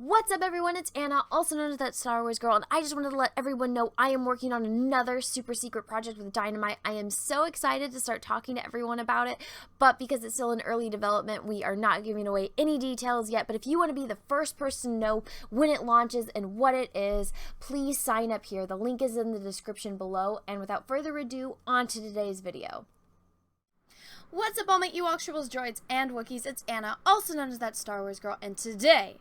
What's up, everyone? It's Anna, also known as that Star Wars girl, and I just wanted to let everyone know I am working on another super secret project with Dynamite. I am so excited to start talking to everyone about it, but because it's still in early development, we are not giving away any details yet. But if you want to be the first person to know when it launches and what it is, please sign up here. The link is in the description below, and without further ado, on to today's video. What's up, all my Ewoks, Tribbles, Droids, and Wookiees? It's Anna, also known as that Star Wars girl, and today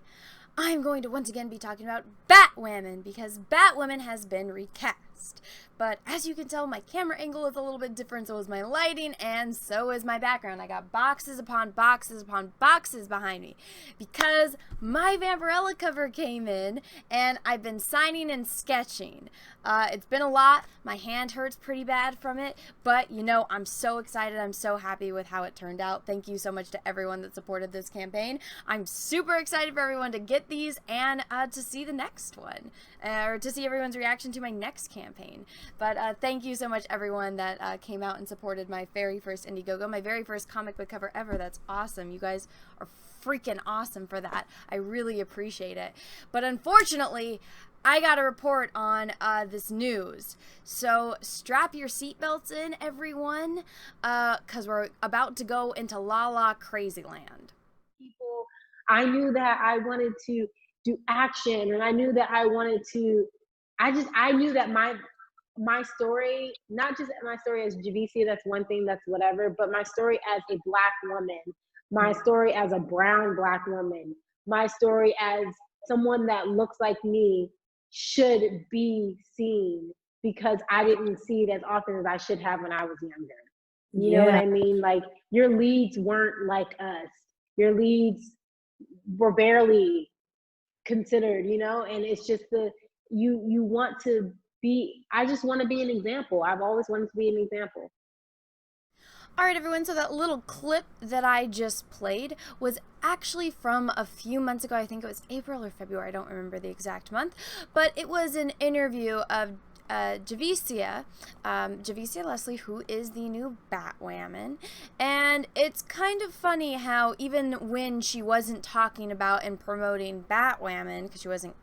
I'm going to once again be talking about Batwoman, because Batwoman has been recast. But as you can tell, my camera angle is a little bit different, so is my lighting, and so is my background. I got boxes upon boxes upon boxes behind me, because my Vampirella cover came in, and I've been signing and sketching. It's been a lot. My hand hurts pretty bad from it, but you know, I'm so excited. I'm so happy with how it turned out. Thank you so much to everyone that supported this campaign. I'm super excited for everyone to get these and to see the next one, or to see everyone's reaction to my next campaign. But thank you so much, everyone that came out and supported my very first Indiegogo, my very first comic book cover ever. That's awesome. You guys are freaking awesome for that. I really appreciate it. But unfortunately, I got a report on this news. So strap your seatbelts in, everyone, because we're about to go into La La Crazy Land. People, I knew that I wanted to do action, and I knew that I wanted to, I knew that my story, not just my story as Javicia, that's one thing, that's whatever, but my story as a Black woman, my story as a brown Black woman, my story as someone that looks like me should be seen, because I didn't see it as often as I should have when I was younger. You know what I mean? Like, your leads weren't like us. Your leads were barely considered, you know? And it's just you want to be, I just want to be an example. I've always wanted to be an example. Alright, everyone, so that little clip that I just played was actually from a few months ago. I think it was April or February, I don't remember the exact month, but it was an interview of Javicia Leslie, who is the new Batwoman. And it's kind of funny how even when she wasn't talking about and promoting Batwoman, because she wasn't,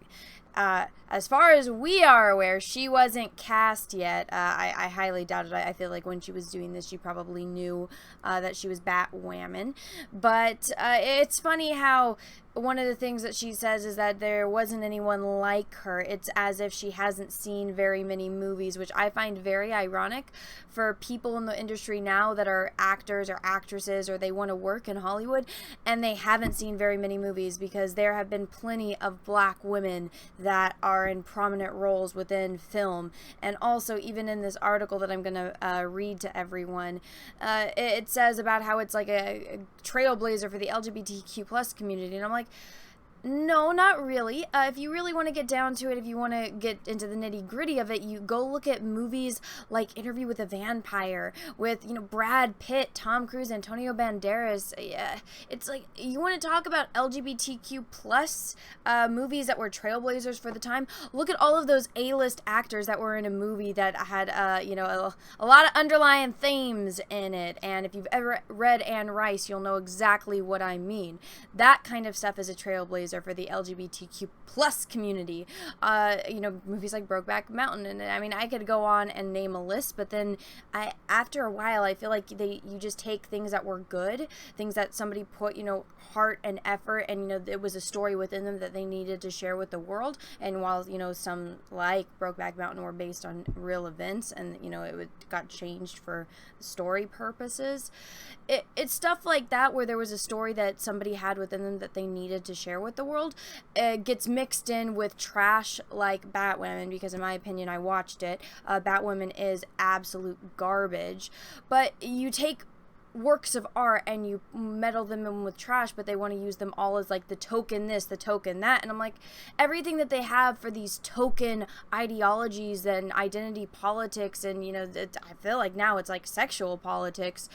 as far as we are aware, she wasn't cast yet. I highly doubt it. I feel like when she was doing this, she probably knew that she was Batwoman. But it's funny how one of the things that she says is that there wasn't anyone like her. It's as if she hasn't seen very many movies, which I find very ironic for people in the industry now that are actors or actresses, or they want to work in Hollywood and they haven't seen very many movies, because there have been plenty of Black women that are in prominent roles within film. And also, even in this article that I'm going to read to everyone, it says about how it's like a trailblazer for the LGBTQ plus community. And I'm like, no, not really. If you really want to get down to it, if you want to get into the nitty-gritty of it, you go look at movies like Interview with a Vampire with, you know, Brad Pitt, Tom Cruise, Antonio Banderas. Yeah, it's like, you want to talk about LGBTQ plus movies that were trailblazers for the time. Look at all of those A-list actors that were in a movie that had, you know, a lot of underlying themes in it. And if you've ever read Anne Rice, you'll know exactly what I mean. That kind of stuff is a trailblazer for the LGBTQ plus community. You know, movies like Brokeback Mountain, and I mean, I could go on and name a list, but then after a while, I feel like you just take things that were good, things that somebody put, you know, heart and effort, and, you know, there was a story within them that they needed to share with the world. And while, you know, some like Brokeback Mountain were based on real events, and, you know, it got changed for story purposes, it's stuff like that where there was a story that somebody had within them that they needed to share with the world. It gets mixed in with trash like Batwoman, because in my opinion, I watched it, Batwoman is absolute garbage. But you take works of art and you meddle them in with trash, but they want to use them all as like the token this, the token that. And I'm like, everything that they have for these token ideologies and identity politics, and, you know, I feel like now it's like sexual politics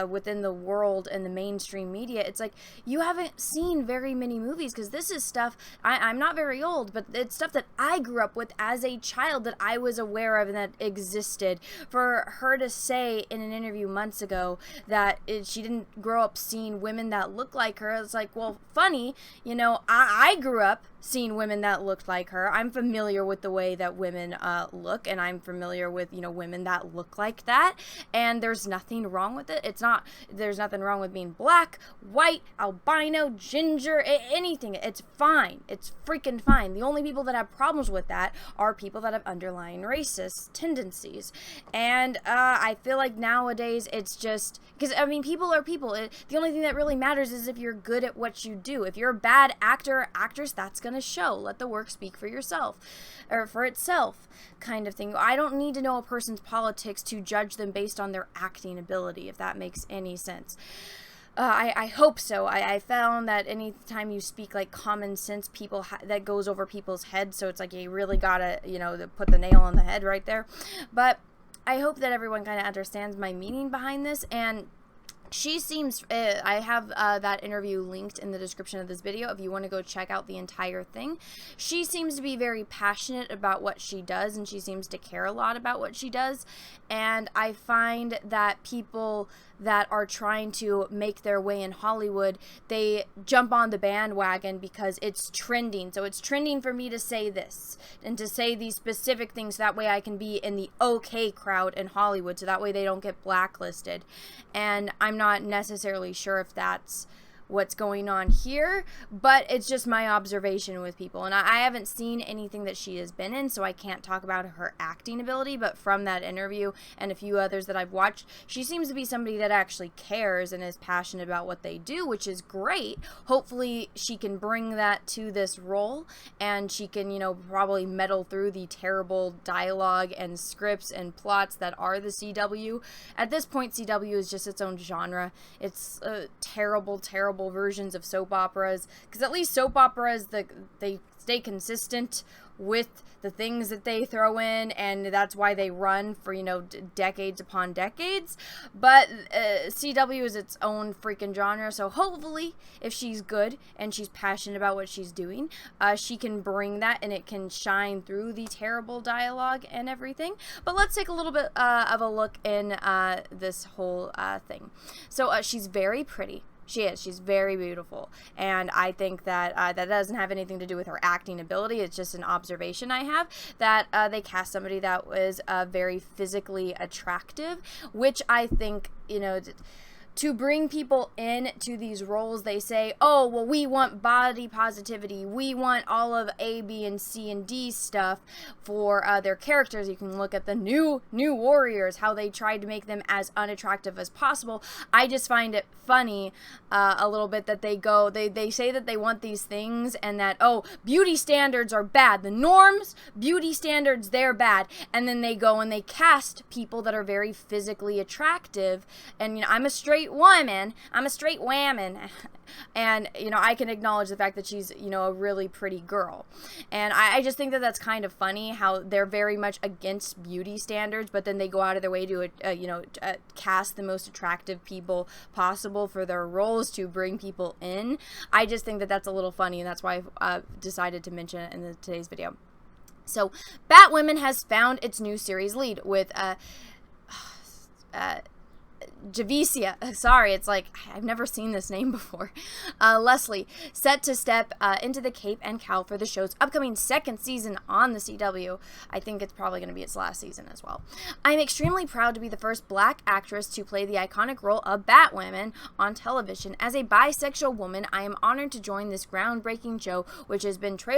within the world and the mainstream media. It's like, you haven't seen very many movies, because this is stuff, I'm not very old, but it's stuff that I grew up with as a child, that I was aware of and that existed. For her to say in an interview months ago that she didn't grow up seeing women that look like her. It's like, well, funny, I grew up seeing women that looked like her. I'm familiar with the way that women look, and I'm familiar with, women that look like that, and there's nothing wrong with it. There's nothing wrong with being black, white, albino, ginger, anything. It's fine. It's freaking fine. The only people that have problems with that are people that have underlying racist tendencies. And I feel like nowadays it's just, because, people are people. The only thing that really matters is if you're good at what you do. If you're a bad actor or actress, that's going to show. Let the work speak for yourself, or for itself, kind of thing. I don't need to know a person's politics to judge them based on their acting ability, if that makes any sense. I hope so. I found that anytime you speak like common sense, that goes over people's heads, so it's like you really gotta, put the nail on the head right there. But I hope that everyone kind of understands my meaning behind this, and she seems, I have that interview linked in the description of this video if you want to go check out the entire thing. She seems to be very passionate about what she does, and she seems to care a lot about what she does. And I find that people that are trying to make their way in Hollywood, they jump on the bandwagon because it's trending. So it's trending for me to say this and to say these specific things. That way I can be in the okay crowd in Hollywood, so that way they don't get blacklisted. And I'm not necessarily sure if that's what's going on here, but it's just my observation with people. And I haven't seen anything that she has been in, so I can't talk about her acting ability, but from that interview and a few others that I've watched, she seems to be somebody that actually cares and is passionate about what they do, which is great. Hopefully she can bring that to this role, and she can, probably meddle through the terrible dialogue and scripts and plots that are the CW. At this point, CW is just its own genre. It's terrible versions of soap operas, because at least soap operas, they stay consistent with the things that they throw in, and that's why they run for decades upon decades. But CW is its own freaking genre, so hopefully if she's good and she's passionate about what she's doing, she can bring that and it can shine through the terrible dialogue and everything. But let's take a little bit of a look in this whole thing. So she's very pretty. She is. She's very beautiful. And I think that that doesn't have anything to do with her acting ability. It's just an observation I have, that they cast somebody that was very physically attractive, which I think, to bring people in to these roles, they say, oh, well, we want body positivity. We want all of A, B, and C, and D stuff for their characters. You can look at the new Warriors, how they tried to make them as unattractive as possible. I just find it funny a little bit that they say that they want these things, and that, oh, beauty standards are bad. The norms, beauty standards, they're bad. And then they go and they cast people that are very physically attractive. And, I'm a straight woman, and I can acknowledge the fact that she's a really pretty girl. And I just think that that's kind of funny how they're very much against beauty standards, but then they go out of their way to cast the most attractive people possible for their roles to bring people in. I just think that that's a little funny, and that's why I've decided to mention it in today's video. So Batwoman has found its new series lead with Javicia, sorry, it's like, I've never seen this name before, Leslie, set to step into the cape and cowl for the show's upcoming second season on the CW. I think it's probably going to be its last season as well. I'm extremely proud to be the first black actress to play the iconic role of Batwoman on television. As a bisexual woman, I am honored to join this groundbreaking show, which has been such a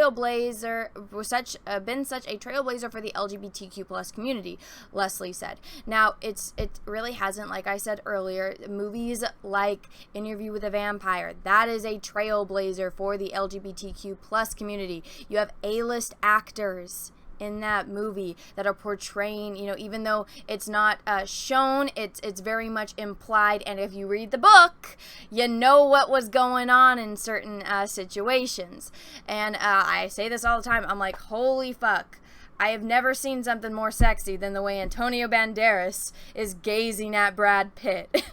trailblazer for the LGBTQ+ community, Leslie said. Now, it really hasn't, like I said earlier, movies like Interview with a Vampire, that is a trailblazer for the LGBTQ+ community. You have A-list actors in that movie that are portraying, even though it's not shown, it's very much implied, and if you read the book, you know what was going on in certain situations. And I say this all the time, I'm like, holy fuck, I have never seen something more sexy than the way Antonio Banderas is gazing at Brad Pitt.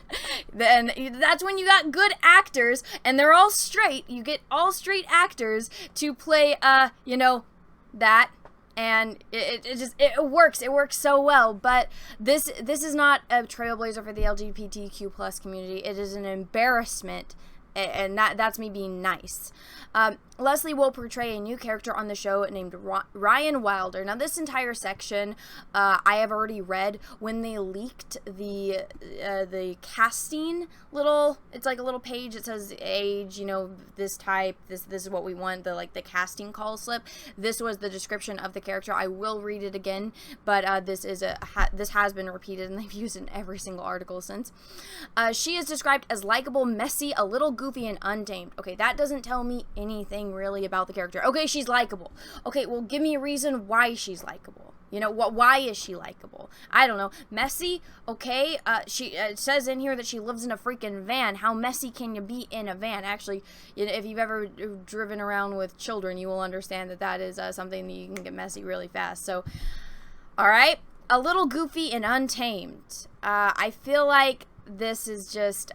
Then that's when you got good actors, and they're all straight. You get all straight actors to play, that. and it works so well. But this is not a trailblazer for the LGBTQ plus community. It is an embarrassment, and that's me being nice. Leslie will portray a new character on the show named Ryan Wilder. Now, this entire section I have already read. When they leaked the casting it's like a little page that says age, this type, this is what we want, the casting call slip. This was the description of the character. I will read it again, but this has been repeated, and they've used it in every single article since. She is described as likable, messy, a little goofy, and untamed. Okay, that doesn't tell me anything really about the character. Okay, she's likable. Okay, well, give me a reason why she's likable. Why is she likable? I don't know. Messy? Okay, it says in here that she lives in a freaking van. How messy can you be in a van? Actually, if you've ever driven around with children, you will understand that is something that you can get messy really fast. So, all right, a little goofy and untamed. I feel like this is just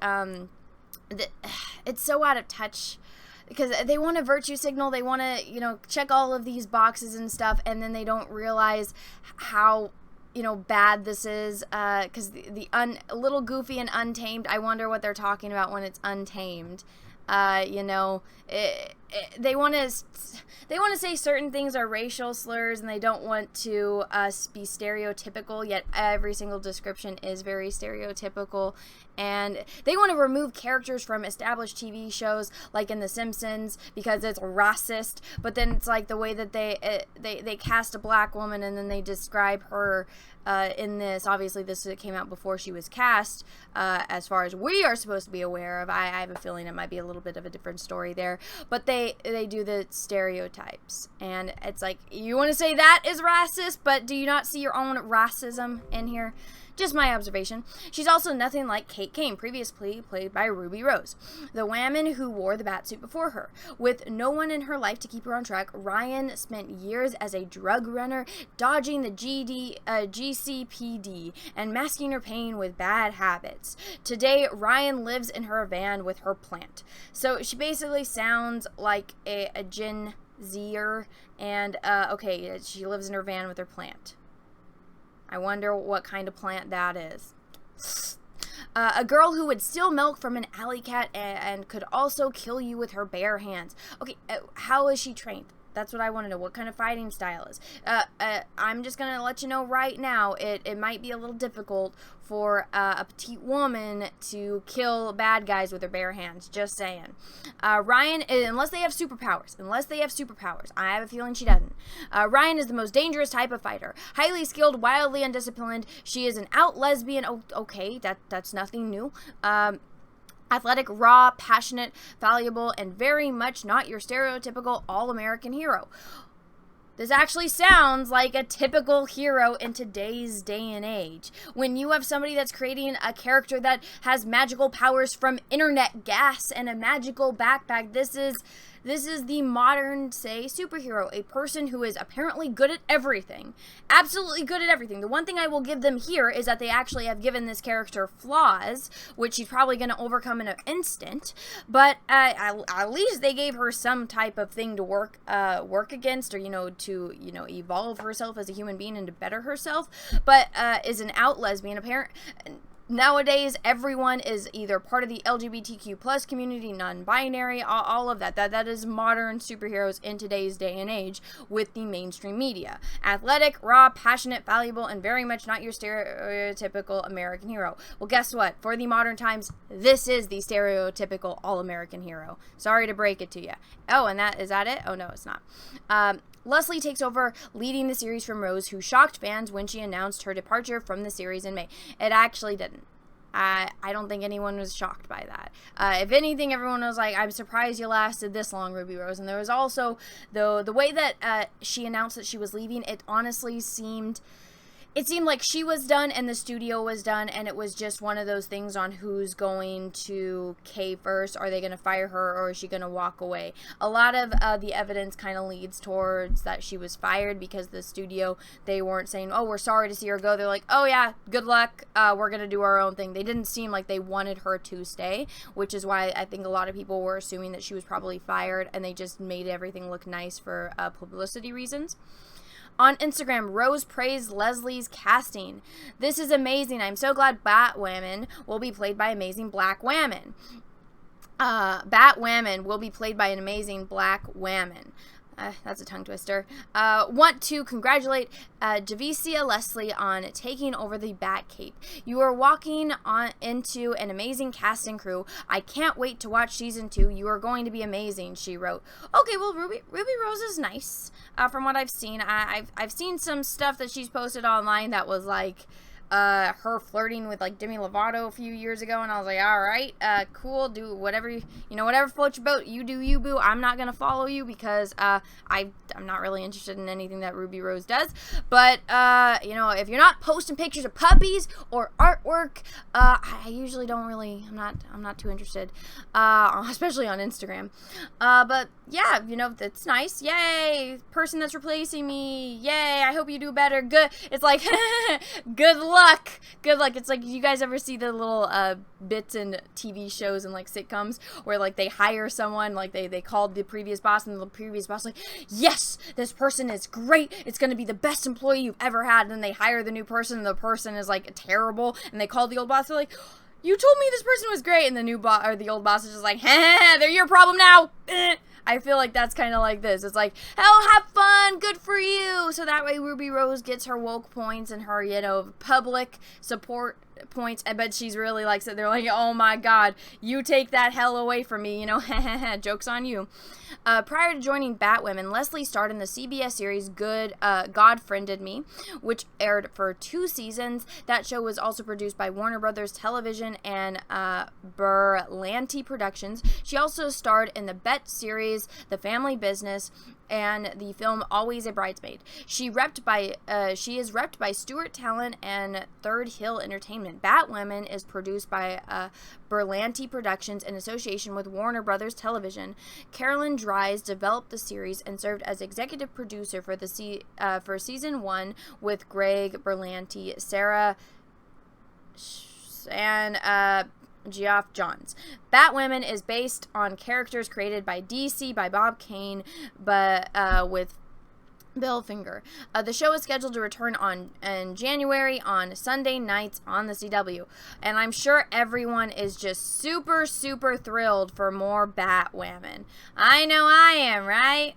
it's so out of touch, because they want to virtue signal, they want to, check all of these boxes and stuff, and then they don't realize how, bad this is, because the little goofy and untamed, I wonder what they're talking about when it's untamed. They want to say certain things are racial slurs, and they don't want to be stereotypical, yet every single description is very stereotypical. And they want to remove characters from established TV shows like in The Simpsons because it's racist, but then it's like the way that they cast a black woman and then they describe her in this. Obviously, this came out before she was cast, as far as we are supposed to be aware of. I have a feeling it might be a little bit of a different story there, but they do the stereotypes, and it's like, you want to say that is racist, but do you not see your own racism in here? Just my observation. She's also nothing like Kate Kane, previously played by Ruby Rose, the woman who wore the batsuit before her. With no one in her life to keep her on track, Ryan spent years as a drug runner, dodging the GCPD and masking her pain with bad habits. Today, Ryan lives in her van with her plant. So she basically sounds like a Gen Zer, and okay, she lives in her van with her plant. I wonder what kind of plant that is. A girl who would steal milk from an alley cat and could also kill you with her bare hands. Okay, how is she trained? That's what I want to know. What kind of fighting style is? I'm just going to let you know right now, it might be a little difficult for a petite woman to kill bad guys with her bare hands. Just saying. Ryan, unless they have superpowers, I have a feeling she doesn't. Ryan is the most dangerous type of fighter. Highly skilled, wildly undisciplined. She is an out lesbian. Oh, okay, that's nothing new. Athletic, raw, passionate, valuable, and very much not your stereotypical all-American hero. This actually sounds like a typical hero in today's day and age. When you have somebody that's creating a character that has magical powers from internet gas and a magical backpack, this is the modern, say, superhero. A person who is apparently good at everything. Absolutely good at everything. The one thing I will give them here is that they actually have given this character flaws, which she's probably going to overcome in an instant. But at least they gave her some type of thing to work against, or, to evolve herself as a human being and to better herself. But is an out lesbian. Nowadays, everyone is either part of the LGBTQ plus community, non-binary, all of that. That is modern superheroes in today's day and age with the mainstream media. Athletic, raw, passionate, valuable, and very much not your stereotypical American hero. Well, guess what? For the modern times, this is the stereotypical all-American hero. Sorry to break it to you. Oh, and is that it? Oh, no, it's not. Leslie takes over leading the series from Rose, who shocked fans when she announced her departure from the series in May. It actually didn't. I don't think anyone was shocked by that. If anything, everyone was like, I'm surprised you lasted this long, Ruby Rose. And there was also, the way that she announced that she was leaving, it honestly seemed like she was done and the studio was done, and it was just one of those things on who's going to cave first. Are they going to fire her, or is she going to walk away? A lot of the evidence kind of leads towards that she was fired, because the studio, they weren't saying, oh, we're sorry to see her go. They're like, oh yeah, good luck, we're going to do our own thing. They didn't seem like they wanted her to stay, which is why I think a lot of people were assuming that she was probably fired, and they just made everything look nice for publicity reasons. On Instagram, Rose praised Leslie's casting. This is amazing. I'm so glad Batwoman will be played by amazing black women. Batwoman will be played by an amazing black woman. That's a tongue twister. Want to congratulate Javicia Leslie on taking over the Batcape. You are walking on into an amazing cast and crew. I can't wait to watch season 2. You are going to be amazing, she wrote. Okay, well, Ruby Rose is nice. From what I've seen, I've seen some stuff that she's posted online that was like her flirting with like Demi Lovato a few years ago, and I was like, all right, cool, do whatever whatever floats your boat, you do you, boo. I'm not gonna follow you because I'm not really interested in anything that Ruby Rose does. But if you're not posting pictures of puppies or artwork, I usually don't really. I'm not too interested, especially on Instagram. But yeah, it's nice. Yay, person that's replacing me. Yay, I hope you do better. Good. It's like good luck. It's like, you guys ever see the little bits in TV shows and like sitcoms where like they hire someone, like they called the previous boss, and the previous boss like, yes, this person is great, it's gonna be the best employee you've ever had, and then they hire the new person and the person is like terrible, and they call the old boss, they're like, you told me this person was great, and the new boss or the old boss is just like, they're your problem now. I feel like that's kind of like this. It's like, oh, have fun, good for you. So that way Ruby Rose gets her woke points and her, public support points. I bet she's really likes it. They're like, oh my god, you take that hell away from me, joke's on you. Prior to joining Batwoman, Leslie starred in the CBS series God Friended Me, which aired for 2 seasons. That show was also produced by Warner Brothers Television and Berlanti Productions. She also starred in the Bet series The Family Business and the film Always a Bridesmaid. She is repped by Stuart Talent and Third Hill Entertainment. Batwoman is produced by Berlanti Productions in association with Warner Brothers Television. Carolyn Dries developed the series and served as executive producer for for season 1 with Greg Berlanti, Sarah, and Geoff Johns. Batwoman is based on characters created by DC by Bob Kane, but with Bill Finger. The show is scheduled to return in January on Sunday nights on the CW, and I'm sure everyone is just super, super thrilled for more Batwoman. I know I am, right?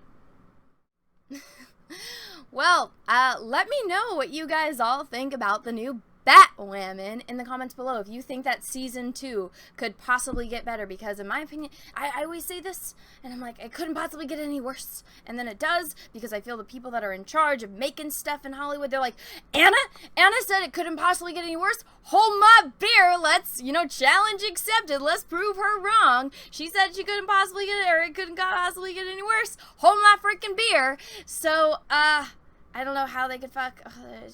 Well, let me know what you guys all think about the new Batwoman in the comments below if you think that season 2 could possibly get better, because in my opinion, I always say this and I'm like, it couldn't possibly get any worse, and then it does, because I feel the people that are in charge of making stuff in Hollywood, they're like, Anna said it couldn't possibly get any worse, hold my beer, let's, challenge accepted, let's prove her wrong. She said she couldn't possibly get it, or it couldn't possibly get any worse, hold my freaking beer. So I don't know how they could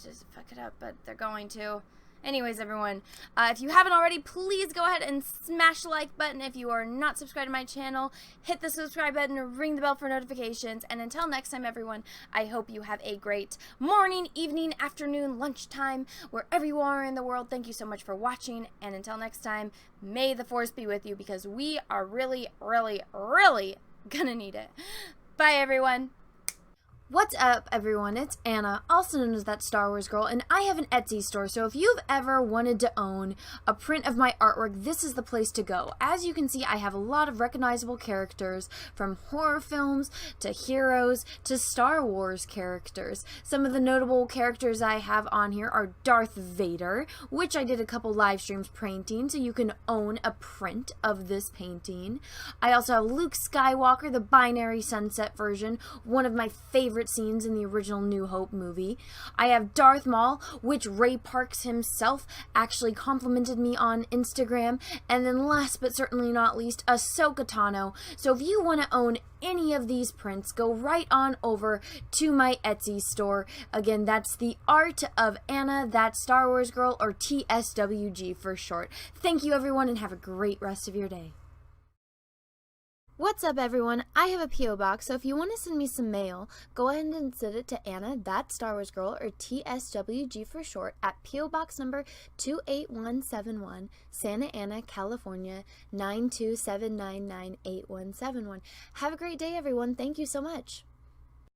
just fuck it up, but they're going to. Anyways, everyone, if you haven't already, please go ahead and smash the like button. If you are not subscribed to my channel, hit the subscribe button and ring the bell for notifications. And until next time, everyone, I hope you have a great morning, evening, afternoon, lunchtime, wherever you are in the world. Thank you so much for watching. And until next time, may the force be with you, because we are really, really, really gonna need it. Bye, everyone. What's up, everyone? It's Anna, also known as That Star Wars Girl, and I have an Etsy store, so if you've ever wanted to own a print of my artwork, this is the place to go. As you can see, I have a lot of recognizable characters, from horror films to heroes to Star Wars characters. Some of the notable characters I have on here are Darth Vader, which I did a couple live streams painting, so you can own a print of this painting. I also have Luke Skywalker, the Binary Sunset version, one of my favorite scenes in the original New Hope movie. I have Darth Maul, which Ray Parks himself actually complimented me on Instagram. And then last but certainly not least, Ahsoka Tano. So if you want to own any of these prints, go right on over to my Etsy store. Again, that's The Art of Anna, That Star Wars Girl, or TSWG for short. Thank you, everyone, and have a great rest of your day. What's up, everyone? I have a P.O. box, so if you want to send me some mail, go ahead and send it to Anna, That Star Wars Girl, or TSWG for short, at P.O. Box number 28171, Santa Ana, California, 927998171. Have a great day, everyone. Thank you so much.